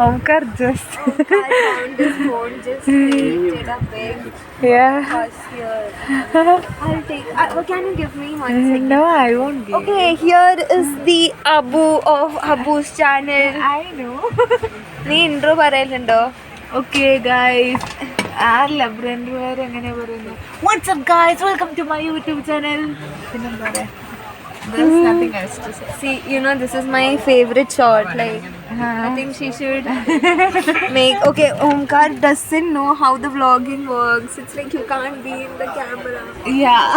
Omkar just. I found this phone just created a big Yeah. fuss here. I'll take. Can you give me 1 second? No, I won't give. Okay, here is the Abu of Abu's channel. I know. നീ intro പറയലുണ്ടോ? Okay, guys. ആരല്ല Brent വേറെ എങ്ങനെ പറയുന്നു? What's up, guys? Welcome to my YouTube channel. പിന്നെന്താ പറയാ? There's nothing else to say. See, you know, this is my favorite shot. Like, I think she should make. Okay, Omkar doesn't know how the vlogging works. It's like you can't be in the camera. Yeah.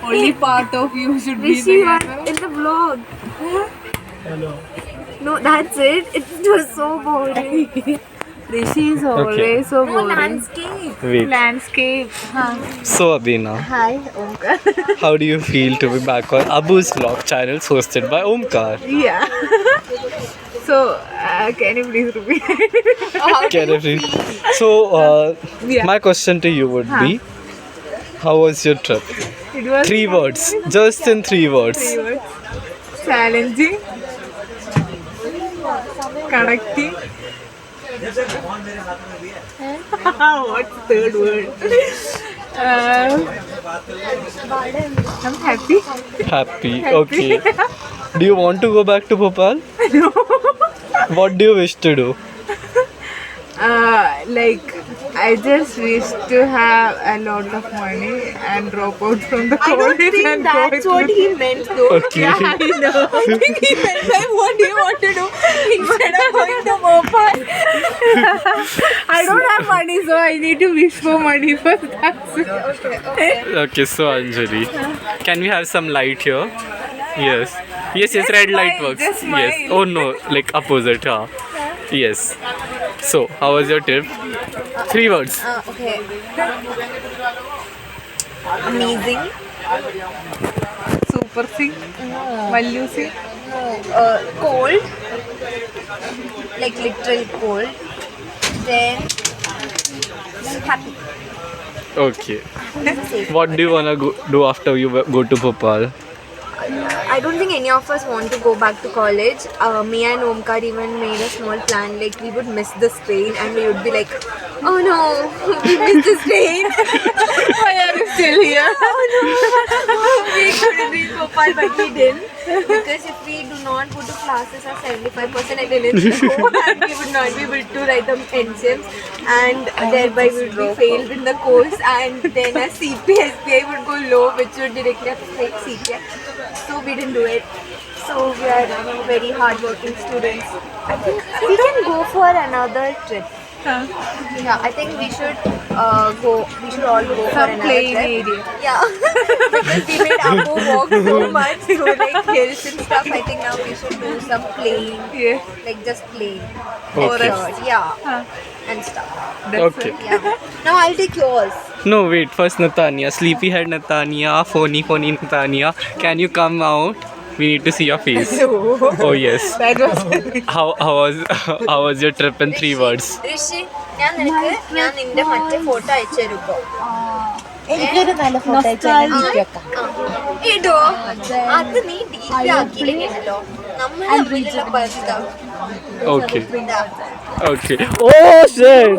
Only part of you should be Rishi there. was in the vlog. No, that's it. It was so boring. Rishi is always so No boring. landscape. Wait. Landscape. Huh. So Abhina, Hi, Omkar. how do you feel to be back on Abu's vlog channel hosted by Omkar? Yeah. So, can you please repeat? Can I read? So, Yeah. my question to you would be, how was your trip? It was 3 words, just in 3 words. 3 words. Challenging. Connecting. What's third word? I'm happy. Happy. Okay. Do you want to go back to Bhopal? No. What do you wish to do? Like, I just wish to have a lot of money and drop out from the I don't college think and that's go what he meant though. Okay. Yeah, I know. I think he meant like what do you want to do instead of going to Bhopal. I don't have money, so I need to wish for money first. That's it. Okay. Okay, so Anjali, can we have some light here? Yes. Yes, red light smile, works. just Yes. smile. Oh no, like opposite. Yes. So, how was your trip? 3 words. Okay. Amazing. Super sing. Value sing. Cold. Like literal cold. Then happy. Okay. What do you wanna do after you go to Bhopal? I don't think any of us want to go back to college. Me and Omkar even made a small plan. Like we would miss this train and we would be like, oh no, we missed this train. Why are you still here? Oh no, we couldn't reach Bhopal, but we didn't. Because if we do not go to classes at 75% attendance, go and we would not be able to write the NCMs and thereby we would be failed in the course and then our SPI would go low, which would directly affect CPI. So we didn't do it. So we are very hardworking students. I think we can go for another trip. Yeah, I think we should go. We should all go for Some another plain trip. area. Yeah, because we made Abu walk so much through like hills and stuff. I think now we should do some playing, Yeah. like just playing. Okay. Yeah, and stuff. That's Okay. it. Yeah. Now I'll take yours. No, wait. First, Natania. Sleepyhead Natania. Phony Natania. Can you come out? We need to see your face. Oh yes. That was How was your trip in 3 words? ഋഷി ഞാൻ നിന്റെ മറ്റേ photo അയച്ചു തരുമ്പോ എനിക്കൊരു നല്ല photo ഇടോ അത് നീ ഡീപ് ആക്കിയില്ലെങ്കിലോ നമ്മൾ തമ്മിലുള്ള ബന്ധം Okay. Okay. Oh shit!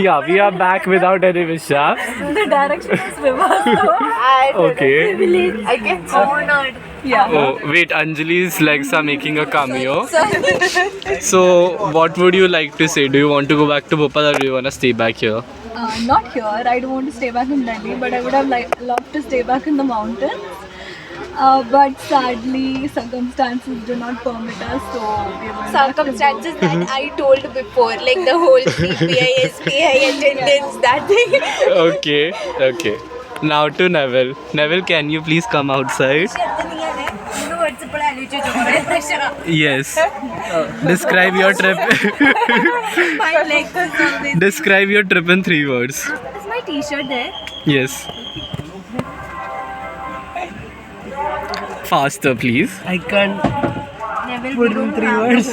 Yeah, we are back without any mishaps. the direction is reversed. Okay. I get cornered. Yeah. Oh wait, Anjali's legs are making a cameo. So, what would you like to say? Do you want to go back to Bhopal or do you want to stay back here? Not here. I don't want to stay back in Delhi, but I would have loved to stay back in the mountains. But sadly, circumstances do not permit us, so we are going Circumstances that I told before, like the whole CPI, SPI attendance, that thing. Okay. Okay. Now to Neville. Neville, can you please come outside? Yes. Describe your trip. My legs is on this. Describe your trip in 3 words. Is my t-shirt there? Yes. Faster, please. I can't Neville, put it in 3 words.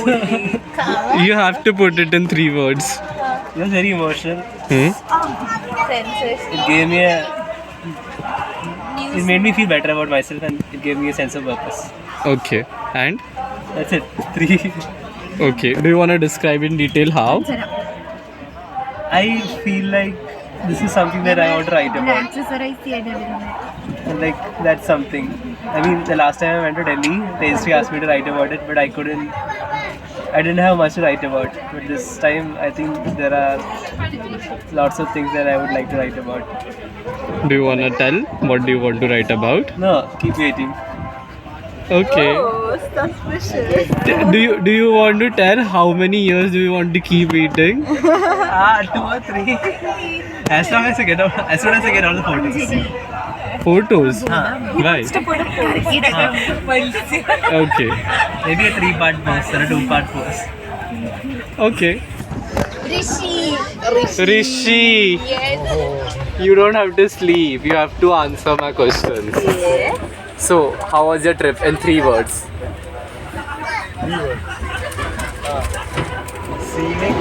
You have to put it in 3 words. It was very emotional. Senses. It gave me it made me feel better about myself and it gave me a sense of purpose. Okay. And? That's it. 3. Okay. Do you want to describe in detail how? I feel like this is something that I want to write about. And like that's something. I mean, the last time I went to Delhi, Tasty asked me to write about it, but I didn't have much to write about. But this time, I think there are lots of things that I would like to write about. Do you want to tell? What do you want to write about? No, keep waiting. Okay. Oh, suspicious. Do you want to tell how many years do you want to keep eating? 2 or 3. As soon as I get all the photos. Photos. Why? Okay. Maybe a 3-part post or a 2-part post. Okay. Rishi. Yes. You don't have to sleep. You have to answer my questions. Yeah. So, how was your trip in 3 words? Scenic,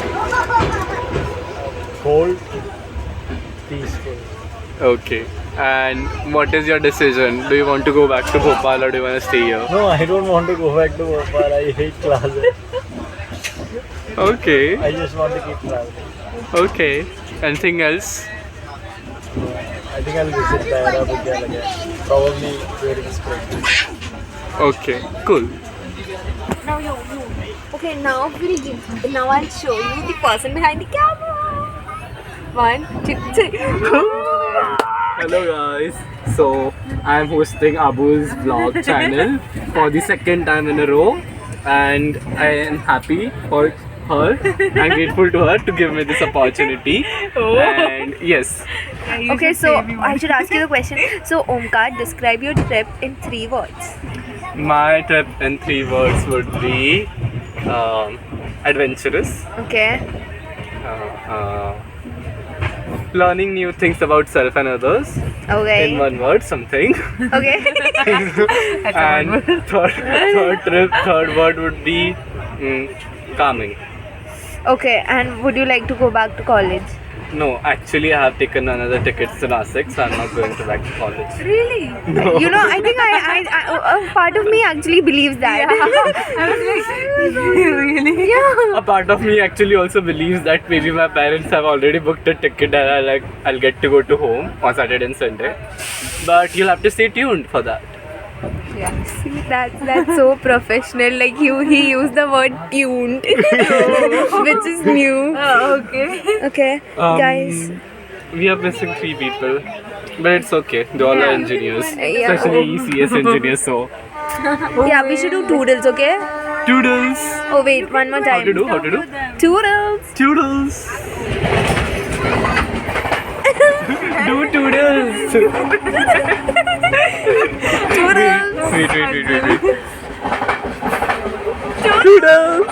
cold, peaceful. Okay. And what is your decision? Do you want to go back to Bhopal or do you want to stay here? No, I don't want to go back to Bhopal. I hate classes. Okay. I just want to keep traveling. Okay. Anything else? I think I'll visit Dayara Budyal again. Probably during spring. Okay. Cool. Now you. Okay, now I'll show you the person behind the camera. 1, 2, 3. Hello guys. So I'm hosting Abu's vlog channel for the second time in a row, and I am happy for her. I'm grateful to her to give me this opportunity. And yes, Okay, so I should ask you the question. So, Omkar, describe your trip in 3 words. my trip in 3 words would be adventurous, Okay. learning new things about self and others. Okay. In 1 word, something. Okay. And third word would be calming. Okay, and would you like to go back to college? No, actually I have taken another ticket to Nasik, so I'm not going to back to college. Really? You know, I think I a part of me actually believes that. Really? Yeah. A part of me actually also believes that maybe my parents have already booked a ticket and I'll get to go to home on Saturday and Sunday. But you'll have to stay tuned for that. See, that's so professional. Like he used the word tuned, which is new. Okay. Okay, guys. We are missing 3 people, but it's okay. They all are engineers, Yeah. especially ECS engineers. So Yeah, we should do toodles. Okay. toodles. Oh wait, one more How time. to do? How to do? Toodles. Toodles. Do toodles. Toodles. Wait. Toodles.